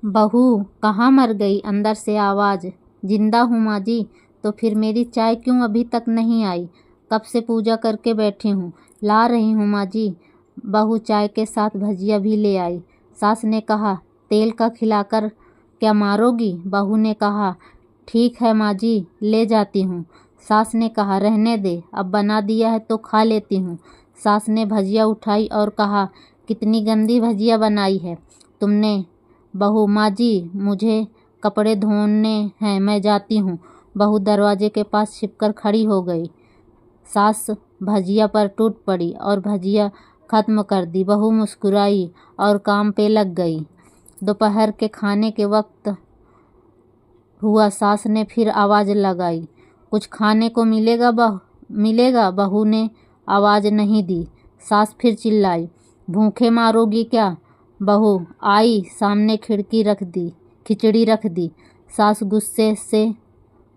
बहू कहाँ मर गई? अंदर से आवाज़। जिंदा हूँ माँ जी। तो फिर मेरी चाय क्यों अभी तक नहीं आई? कब से पूजा करके बैठी हूँ। ला रही हूँ माँ जी। बहू चाय के साथ भजिया भी ले आई। सास ने कहा, तेल का खिलाकर क्या मारोगी? बहू ने कहा, ठीक है माँ जी, ले जाती हूँ। सास ने कहा, रहने दे, अब बना दिया है तो खा लेती हूँ। सास ने भजिया उठाई और कहा, कितनी गंदी भजिया बनाई है तुमने। बहू, माँ जी मुझे कपड़े धोने हैं, मैं जाती हूँ। बहू दरवाजे के पास छिपकर खड़ी हो गई। सास भजिया पर टूट पड़ी और भजिया खत्म कर दी। बहू मुस्कुराई और काम पे लग गई। दोपहर के खाने के वक्त हुआ। सास ने फिर आवाज़ लगाई, कुछ खाने को मिलेगा? बहू ने आवाज़ नहीं दी। सास फिर चिल्लाई, भूखे मारोगी क्या? बहू आई, सामने खिचड़ी रख दी। सास गुस्से से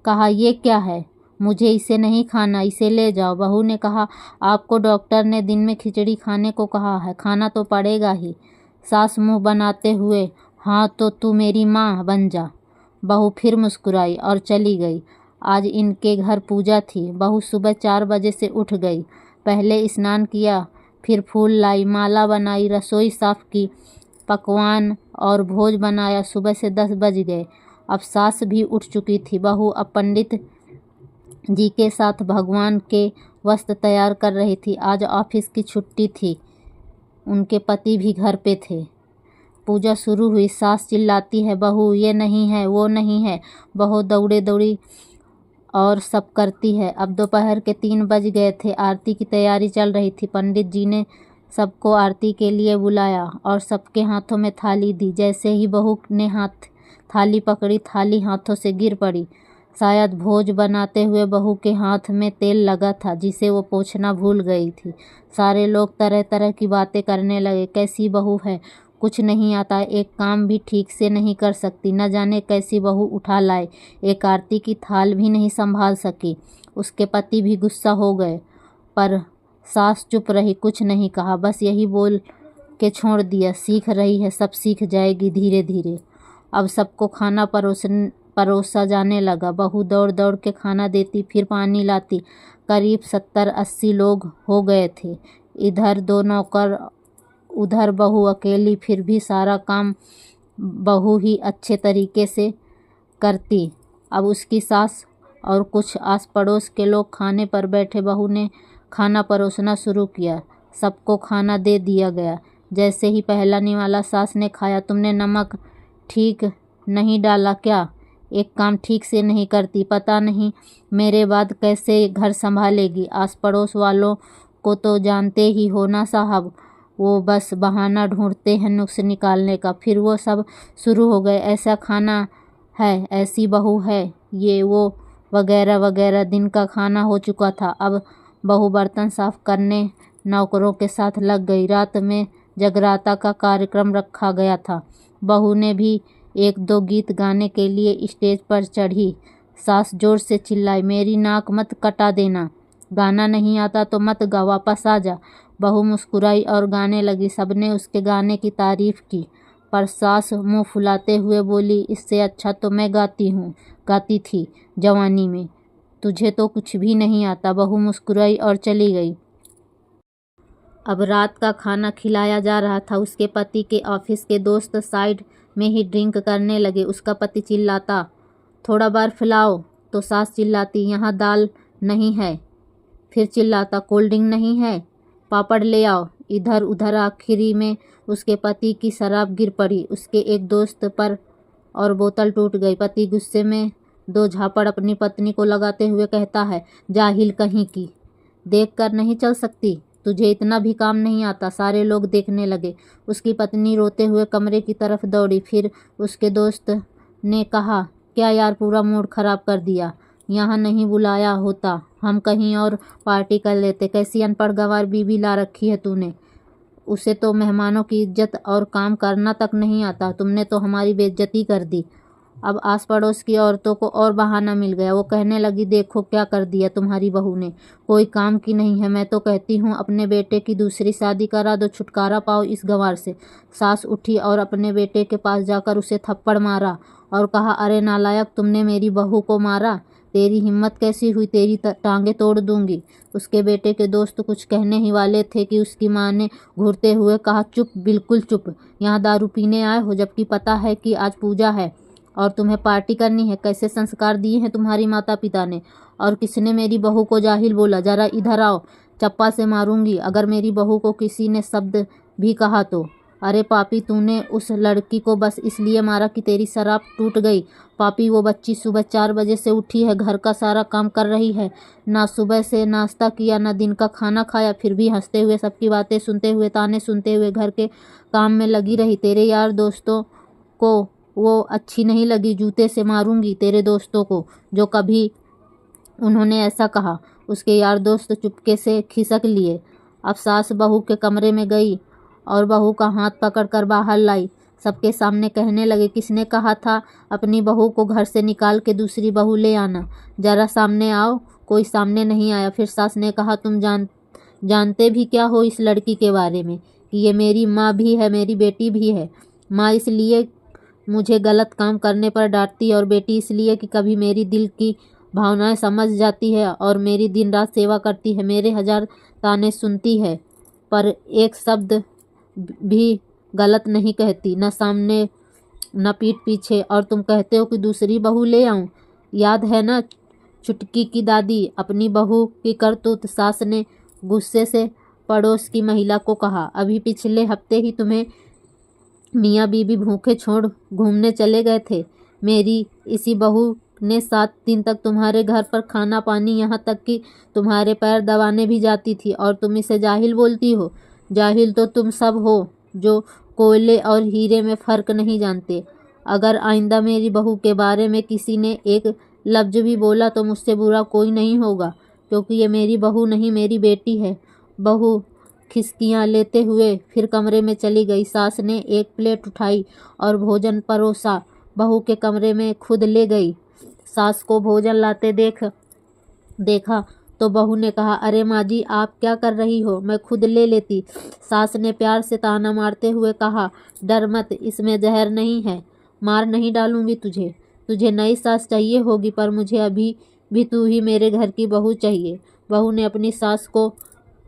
कहा, ये क्या है? मुझे इसे नहीं खाना, इसे ले जाओ। बहू ने कहा, आपको डॉक्टर ने दिन में खिचड़ी खाने को कहा है, खाना तो पड़ेगा ही। सास मुंह बनाते हुए, हाँ तो तू मेरी माँ बन जा। बहू फिर मुस्कुराई और चली गई। आज इनके घर पूजा थी। बहू सुबह 4 बजे से उठ गई। पहले स्नान किया, फिर फूल लाई, माला बनाई, रसोई साफ की, पकवान और भोज बनाया। सुबह से 10 बज गए। अब सास भी उठ चुकी थी। बहू अब पंडित जी के साथ भगवान के वस्त्र तैयार कर रही थी। आज ऑफिस की छुट्टी थी। उनके पति भी घर पे थे। पूजा शुरू हुई। सास चिल्लाती है, बहू ये नहीं है, वो नहीं है। बहू दौड़ी और सब करती है। अब दोपहर के 3 बज गए थे। आरती की तैयारी चल रही थी। पंडित जी ने सबको आरती के लिए बुलाया और सबके हाथों में थाली दी। जैसे ही बहू ने थाली पकड़ी, थाली हाथों से गिर पड़ी। शायद भोज बनाते हुए बहू के हाथ में तेल लगा था, जिसे वो पोंछना भूल गई थी। सारे लोग तरह तरह की बातें करने लगे। कैसी बहू है, कुछ नहीं आता, एक काम भी ठीक से नहीं कर सकती, न जाने कैसी बहू उठा लाए, एक आरती की थाल भी नहीं संभाल सकी। उसके पति भी गुस्सा हो गए, पर सास चुप रही, कुछ नहीं कहा, बस यही बोल के छोड़ दिया, सीख रही है, सब सीख जाएगी धीरे धीरे। अब सबको खाना परोसा जाने लगा। बहू दौड़ दौड़ के खाना देती, फिर पानी लाती। करीब 70-80 लोग हो गए थे। इधर 2 नौकर, उधर बहू अकेली, फिर भी सारा काम बहू ही अच्छे तरीके से करती। अब उसकी सास और कुछ आस पड़ोस के लोग खाने पर बैठे। बहू ने खाना परोसना शुरू किया। सबको खाना दे दिया गया। जैसे ही पहला निवाला सास ने खाया, तुमने नमक ठीक नहीं डाला क्या? एक काम ठीक से नहीं करती, पता नहीं मेरे बाद कैसे घर संभालेगी। आस पड़ोस वालों को तो जानते ही हो ना साहब, वो बस बहाना ढूंढते हैं नुक्स निकालने का। फिर वो सब शुरू हो गए, ऐसा खाना है, ऐसी बहू है, ये वो वगैरह वगैरह। दिन का खाना हो चुका था। अब बहू बर्तन साफ करने नौकरों के साथ लग गई। रात में जगराता का कार्यक्रम रखा गया था। बहू ने भी 1-2 गीत गाने के लिए स्टेज पर चढ़ी। सास जोर से चिल्लाई, मेरी नाक मत कटा देना, गाना नहीं आता तो मत गा, वापस आ जा। बहू मुस्कुराई और गाने लगी। सबने उसके गाने की तारीफ की, पर सास मुंह फुलाते हुए बोली, इससे अच्छा तो मैं गाती थी जवानी में, तुझे तो कुछ भी नहीं आता। बहू मुस्कुराई और चली गई। अब रात का खाना खिलाया जा रहा था। उसके पति के ऑफिस के दोस्त साइड में ही ड्रिंक करने लगे। उसका पति चिल्लाता, थोड़ा बर्फ लाओ, तो सास चिल्लाती, यहाँ दाल नहीं है। फिर चिल्लाता, कोल्ड ड्रिंक नहीं है, पापड़ ले आओ। इधर उधर आखिरी में उसके पति की शराब गिर पड़ी उसके एक दोस्त पर और बोतल टूट गई। पति गुस्से में 2 झापड़ अपनी पत्नी को लगाते हुए कहता है, जाहिल कहीं की, देख कर नहीं चल सकती, तुझे इतना भी काम नहीं आता। सारे लोग देखने लगे। उसकी पत्नी रोते हुए कमरे की तरफ दौड़ी। फिर उसके दोस्त ने कहा, क्या यार, पूरा मूड खराब कर दिया, यहाँ नहीं बुलाया होता, हम कहीं और पार्टी कर लेते। कैसी अनपढ़ गंवार बीवी ला रखी है तूने, उसे तो मेहमानों की इज्जत और काम करना तक नहीं आता, तुमने तो हमारी बेइज्जती कर दी। अब आस पड़ोस की औरतों को और बहाना मिल गया। वो कहने लगी, देखो क्या कर दिया तुम्हारी बहू ने, कोई काम की नहीं है। मैं तो कहती हूँ अपने बेटे की दूसरी शादी करा दो, छुटकारा पाओ इस गंवार से। सास उठी और अपने बेटे के पास जाकर उसे थप्पड़ मारा और कहा, अरे नालायक, तुमने मेरी बहू को मारा, तेरी हिम्मत कैसी हुई, तेरी टांगे तोड़ दूंगी। उसके बेटे के दोस्त कुछ कहने ही वाले थे कि उसकी माँ ने घूरते हुए कहा, चुप, बिल्कुल चुप, यहाँ दारू पीने आए हो जबकि पता है कि आज पूजा है और तुम्हें पार्टी करनी है। कैसे संस्कार दिए हैं तुम्हारी माता पिता ने, और किसने मेरी बहू को जाहिल बोला? जरा इधर आओ, चप्पा से मारूंगी अगर मेरी बहू को किसी ने शब्द भी कहा तो। अरे पापी, तूने उस लड़की को बस इसलिए मारा कि तेरी शराब टूट गई। पापी, वो बच्ची सुबह 4 बजे से उठी है, घर का सारा काम कर रही है, ना सुबह से नाश्ता किया ना दिन का खाना खाया, फिर भी हंसते हुए, सबकी बातें सुनते हुए, ताने सुनते हुए घर के काम में लगी रही। तेरे यार दोस्तों को वो अच्छी नहीं लगी, जूते से मारूंगी तेरे दोस्तों को जो कभी उन्होंने ऐसा कहा। उसके यार दोस्त चुपके से खिसक लिए। अब सास बहू के कमरे में गई और बहू का हाथ पकड़कर बाहर लाई। सबके सामने कहने लगे, किसने कहा था अपनी बहू को घर से निकाल के दूसरी बहू ले आना? जरा सामने आओ। कोई सामने नहीं आया। फिर सास ने कहा, तुम जानते भी क्या हो इस लड़की के बारे में कि ये मेरी माँ भी है, मेरी बेटी भी है। माँ इसलिए मुझे गलत काम करने पर डांटती है और बेटी इसलिए कि कभी मेरी दिल की भावनाएं समझ जाती है और मेरी दिन रात सेवा करती है, मेरे 1000 ताने सुनती है पर एक शब्द भी गलत नहीं कहती, न सामने न पीठ पीछे। और तुम कहते हो कि दूसरी बहू ले आऊं? याद है ना चुटकी की दादी, अपनी बहू की करतूत? सास ने गुस्से से पड़ोस की महिला को कहा, अभी पिछले हफ्ते ही तुम्हें मियाँ बीबी भूखे छोड़ घूमने चले गए थे। मेरी इसी बहू ने 7 दिन तक तुम्हारे घर पर खाना पानी, यहाँ तक कि तुम्हारे पैर दबाने भी जाती थी, और तुम इसे जाहिल बोलती हो? जाहिल तो तुम सब हो जो कोयले और हीरे में फ़र्क नहीं जानते। अगर आइंदा मेरी बहू के बारे में किसी ने एक लफ्ज़ भी बोला तो मुझसे बुरा कोई नहीं होगा, क्योंकि ये मेरी बहू नहीं, मेरी बेटी है। बहू खिसकियाँ लेते हुए फिर कमरे में चली गई। सास ने एक प्लेट उठाई और भोजन परोसा, बहू के कमरे में खुद ले गई। सास को भोजन लाते देखा तो बहू ने कहा, अरे माँ जी, आप क्या कर रही हो, मैं खुद ले लेती। सास ने प्यार से ताना मारते हुए कहा, डर मत, इसमें जहर नहीं है, मार नहीं डालूंगी तुझे। तुझे नई सास चाहिए होगी, पर मुझे अभी भी तू ही मेरे घर की बहू चाहिए। बहू ने अपनी सास को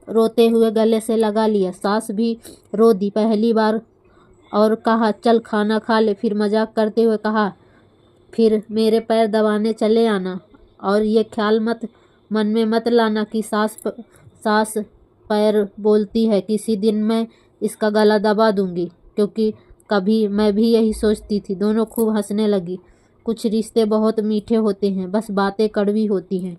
रोते हुए गले से लगा लिया। सास भी रो दी पहली बार और कहा, चल खाना खा ले। फिर मजाक करते हुए कहा, फिर मेरे पैर दबाने चले आना, और ये ख्याल मन में मत लाना कि सास पैर बोलती है, किसी दिन मैं इसका गला दबा दूंगी, क्योंकि कभी मैं भी यही सोचती थी। दोनों खूब हंसने लगी। कुछ रिश्ते बहुत मीठे होते हैं, बस बातें कड़वी होती हैं।